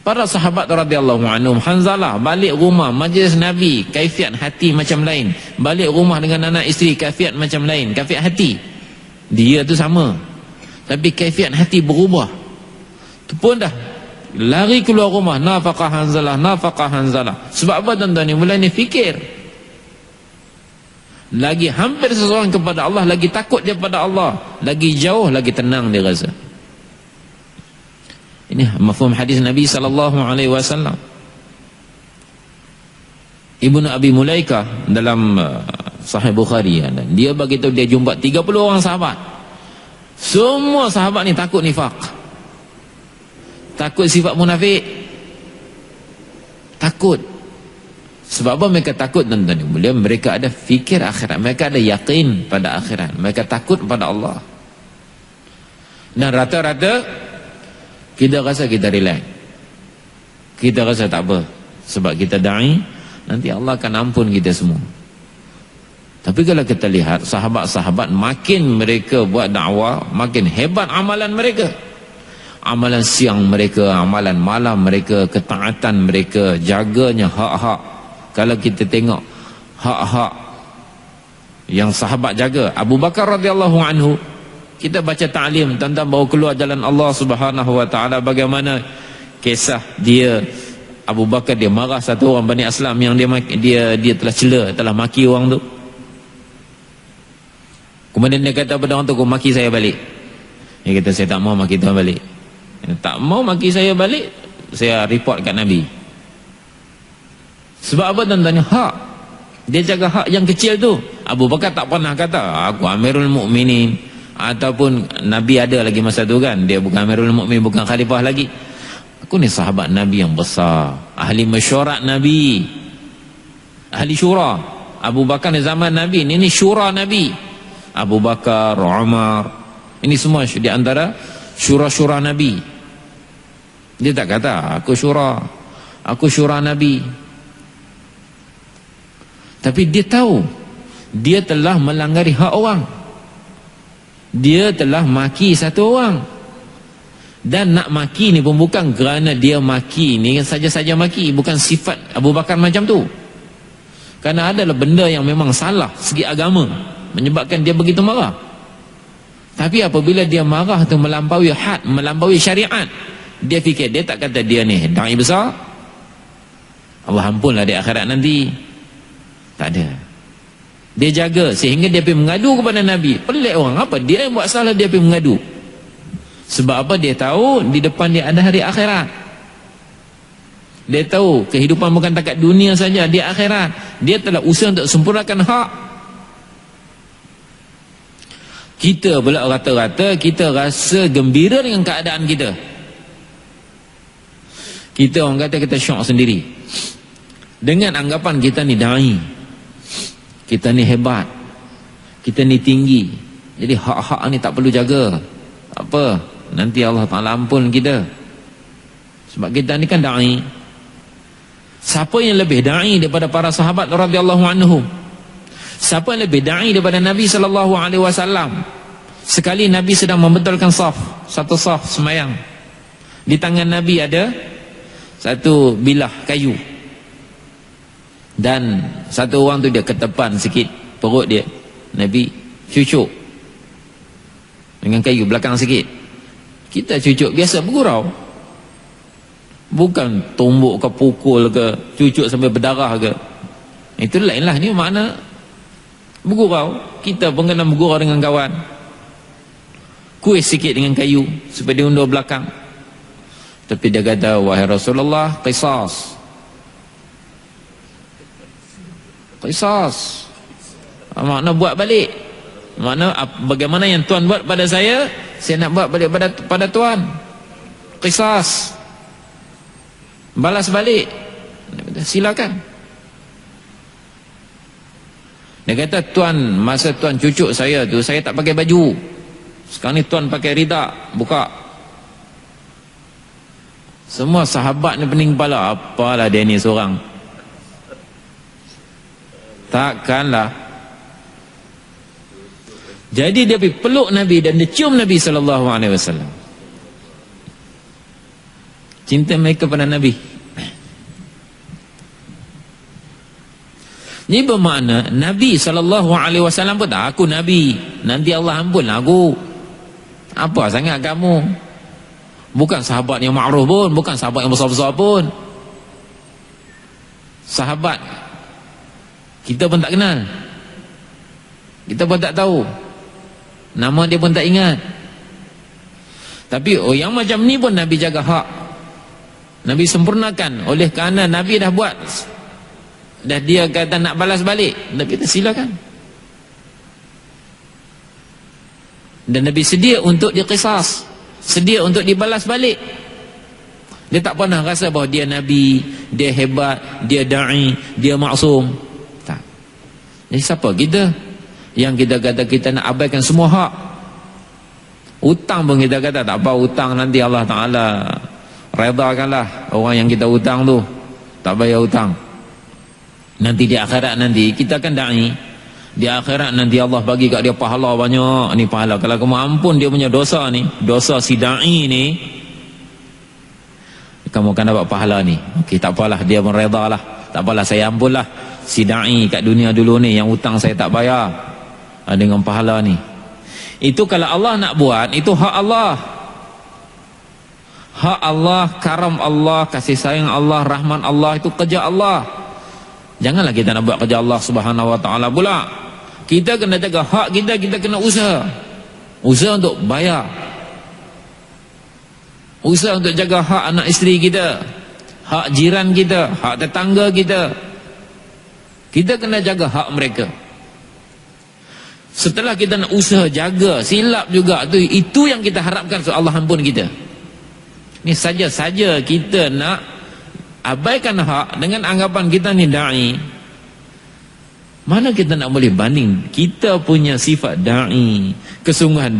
Para sahabat radhiyallahu anhum, Hanzalah balik rumah majlis Nabi, kaifiat hati macam lain. Balik rumah dengan anak isteri, kaifiat macam lain. Kaifiat hati dia tu sama, tapi kaifiat hati berubah. Tu pun dah lari keluar rumah, nafaqah Hanzalah, nafaqah Hanzalah. Sebab apa tuan-tuan ni? Mulai ni fikir, lagi hampir seseorang kepada Allah, lagi takut dia pada Allah, lagi jauh, lagi tenang dia rasa. Ini mafhum hadis Nabi sallallahu alaihi wasallam. Ibnu Abi Mulaikah dalam Sahih Bukhari, dia bagi tahu dia jumpa 30 orang sahabat. Semua sahabat ni takut nifaq, takut sifat munafik, takut. Sebab apa mereka takut tuan-tuan? Mereka ada fikir akhirat, mereka ada yakin pada akhirat, mereka takut pada Allah. Dan rata-rata kita rasa kita relax, kita rasa tak apa, sebab kita da'i, nanti Allah akan ampun kita semua. Tapi kalau kita lihat sahabat-sahabat, makin mereka buat dakwah, makin hebat amalan mereka. Amalan siang mereka, amalan malam mereka, ketaatan mereka, jaganya hak-hak. Kalau kita tengok hak-hak yang sahabat jaga, Abu Bakar radhiyallahu anhu, kita baca ta'lim tentang baru keluar jalan Allah Subhanahu wa taala, bagaimana kisah dia, Abu Bakar dia marah satu orang Bani Aslam yang dia telah cela, telah maki orang tu. Kemudian dia kata pada orang tu, kau maki saya balik. Dia kata, saya tak mau maki tuan balik. Tak mau maki saya balik, saya report kat Nabi. Sebab apa tuan-tuan? Hak. Dia jaga hak yang kecil tu. Abu Bakar tak pernah kata aku Amirul Mukminin, ataupun Nabi ada lagi masa tu kan, dia bukan Amirul Mukminin, bukan khalifah lagi. Aku ni sahabat Nabi yang besar, ahli mesyuarat Nabi, ahli syura. Abu Bakar ni zaman Nabi, ni syura Nabi. Abu Bakar, Umar. Ini semua di antara syura-syura Nabi. Dia tak kata aku syura Nabi. Tapi dia tahu dia telah melanggar hak orang. Dia telah maki satu orang. Dan nak maki ni pun bukan kerana dia maki ni saja-saja maki, bukan sifat Abu Bakar macam tu. Kerana adalah benda yang memang salah segi agama menyebabkan dia begitu marah. Tapi apabila dia marah tu melampaui had, melampaui syariat, dia fikir, dia tak kata dia ni dai besar, Allah ampunlah di akhirat nanti. Tak ada. Dia jaga sehingga dia pergi mengadu kepada Nabi. Pelik orang, apa dia yang buat salah dia pergi mengadu? Sebab apa? Dia tahu di depan dia ada hari akhirat. Dia tahu kehidupan bukan takat dunia saja, di akhirat. Dia telah usaha untuk sempurnakan hak. Kita pula rata-rata kita rasa gembira dengan keadaan kita. Kita orang kata kita syok sendiri dengan anggapan kita ni dai, kita ni hebat, kita ni tinggi, jadi hak-hak ni tak perlu jaga. Apa? Nanti Allah Ta'ala ampun kita. Sebab kita ni kan da'i. Siapa yang lebih da'i daripada para sahabat radhiyallahu anhum? Siapa yang lebih da'i daripada Nabi sallallahu alaihi wasallam? Sekali Nabi sedang membetulkan saf, satu saf semayang. Di tangan Nabi ada satu bilah kayu. Dan satu orang tu dia ketepan sikit perut dia. Nabi cucuk dengan kayu belakang sikit. Kita cucuk biasa bergurau, bukan tumbuk ke pukul ke, cucuk sampai berdarah ke. Itu lain lah. Ni makna bergurau. Kita pun kena bergurau dengan kawan, kuis sikit dengan kayu supaya dia undur belakang. Tapi dia kata, wahai Rasulullah, qisas. Qisas makna buat balik. Makna bagaimana yang Tuan buat pada saya nak buat balik pada Tuan. Qisas, balas balik. Silakan. Dia kata, Tuan, masa Tuan cucuk saya tu, saya tak pakai baju. Sekarang ni Tuan pakai rida, buka. Semua sahabat ni pening kepala. Apalah dia ni seorang, takkanlah. Jadi dia pergi peluk Nabi dan dia cium Nabi SAW. Cinta mereka pada Nabi. Ini bermakna Nabi SAW pun tak, aku Nabi, nanti Allah ampun aku. Apa sangat kamu? Bukan sahabat yang ma'ruf pun, bukan sahabat yang besar-besar pun. Sahabat kita pun tak kenal, kita pun tak tahu, nama dia pun tak ingat. Tapi yang macam ni pun Nabi jaga hak, Nabi sempurnakan. Oleh kerana Nabi dah buat, dah dia kata nak balas balik, Nabi kata silakan. Dan Nabi sedia untuk diqisas, sedia untuk dibalas balik. Dia tak pernah rasa bahawa dia Nabi, dia hebat, dia da'i, dia maksum. Tak. Jadi siapa kita yang kita kata kita nak abaikan semua hak? Hutang pun kita kata tak apa, hutang nanti Allah Ta'ala redakanlah orang yang kita hutang tu, tak bayar hutang. Nanti di akhirat nanti kita akan da'i, di akhirat nanti Allah bagi kat dia pahala banyak. Ni pahala, kalau kamu ampun dia punya dosa ni, dosa si da'i ni, kamu akan dapat pahala ni. Okey, tak apalah, dia pun reda lah, tak apalah, saya ampunlah si da'i kat dunia dulu ni yang hutang saya tak bayar, dengan pahala ni. Itu kalau Allah nak buat, itu hak Allah. Hak Allah, karam Allah, kasih sayang Allah, rahman Allah, itu kerja Allah. Janganlah kita nak buat kerja Allah Subhanahu Wa Ta'ala pula. Kita kena jaga hak kita, kita kena usaha. Usaha untuk bayar, usaha untuk jaga hak anak isteri kita, hak jiran kita, hak tetangga kita. Kita kena jaga hak mereka. Setelah kita nak usaha jaga, silap juga tu, itu yang kita harapkan so Allah ampun kita. Ni saja-saja kita nak abaikan hak dengan anggapan kita ni da'i, Mana kita nak boleh banding kita punya sifat da'i, kesungguhan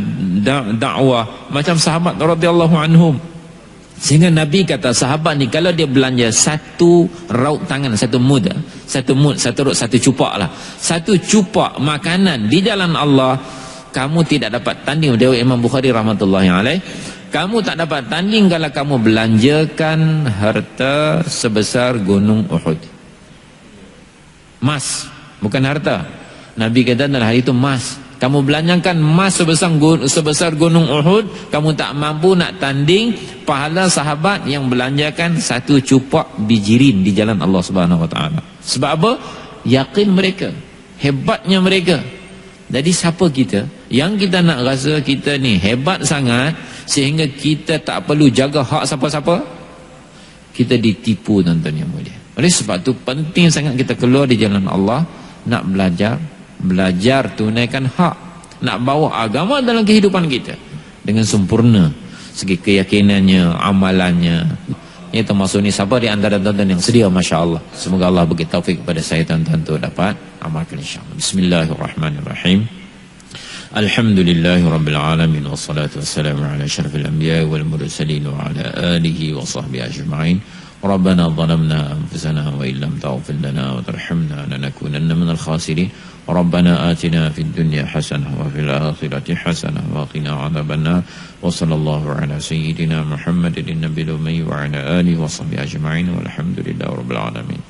dakwah macam sahabat radhiyallahu anhum. Sehingga Nabi kata sahabat ni kalau dia belanja satu raut tangan, satu mud, satu cupak lah, satu cupak makanan di jalan Allah, kamu tidak dapat tanding. Dewa Imam Bukhari rahmatullahi alaih, kamu tak dapat tanding kalau kamu belanjakan harta sebesar gunung Uhud. Mas, bukan harta. Nabi kata dalam hari itu mas. Kamu belanjakan emas sebesar gunung Uhud, kamu tak mampu nak tanding pahala sahabat yang belanjakan satu cupak bijirin di jalan Allah Subhanahu Wa Taala. Sebab apa? Yakin mereka, hebatnya mereka. Jadi siapa kita yang kita nak rasa kita ni hebat sangat sehingga kita tak perlu jaga hak siapa-siapa? Kita ditipu, tuan-tuan yang mulia. Oleh sebab tu penting sangat kita keluar di jalan Allah, nak belajar tunaikan hak, nak bawa agama dalam kehidupan kita dengan sempurna segi keyakinannya, amalannya. Ini termasuk ni siapa di antara tuan-tuan yang sedia, masya-Allah. Semoga Allah bagi taufik kepada saya tuan-tuan untuk dapat amalkan insya-Allah. Bismillahirrahmanirrahim. Alhamdulillahirabbil alamin wassalatu wassalamu ala asyrafil anbiya'i wal mursalin wa ala alihi wa sahbihi ajma'in. ربنا ظلمنا أنفسنا وإن لم تغفر لنا وترحمنا لنكونن من الخاسرين ربنا آتنا في الدنيا حسنة وفي الآخرة حسنة وقنا عذاب النار وصلى الله على سيدنا محمد النبي الأمي وعلى آله وصحبه أجمعين والحمد لله رب العالمين.